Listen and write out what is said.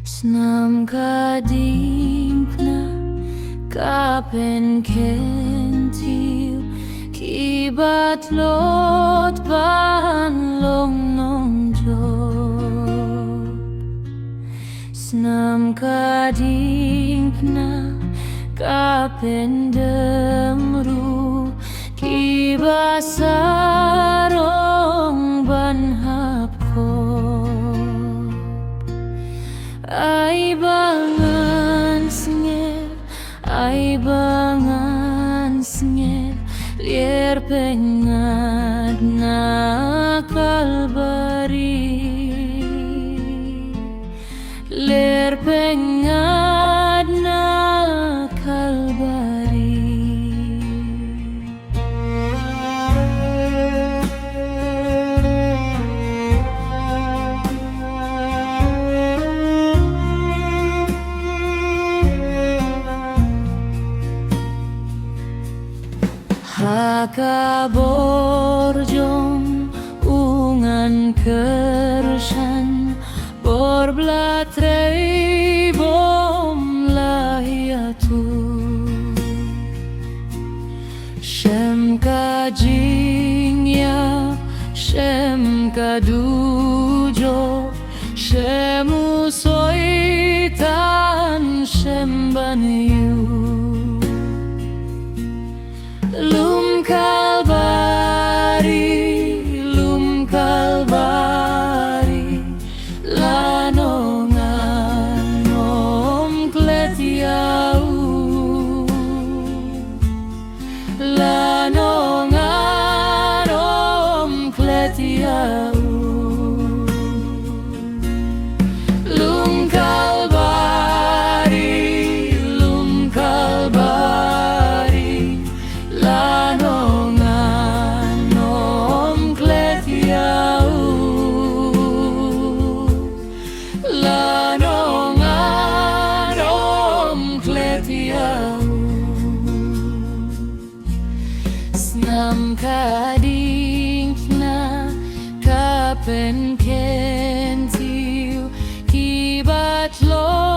Snam ka DiengPhna ka pen kentil kibat lot pan long nong job. Snam ka DiengPhna ka pen demru kibat sarong ban hap ko. Ay bangan sngel, ay bangan sngel, lier pengad na kalbari, lier pengad na kalbari. Haka borjong ungan kersan borblatrei bom lahiatu Shem ka jingya Shem ka dujo Shem usoitan Shem banyu Lum kalbari, lanongan om kletiau, lanongan om kletiau. Lum kalbari, lanongan om kletiau, lanongan om kletiau. Snam ka DiengPhna ka pen kentiu kibat lo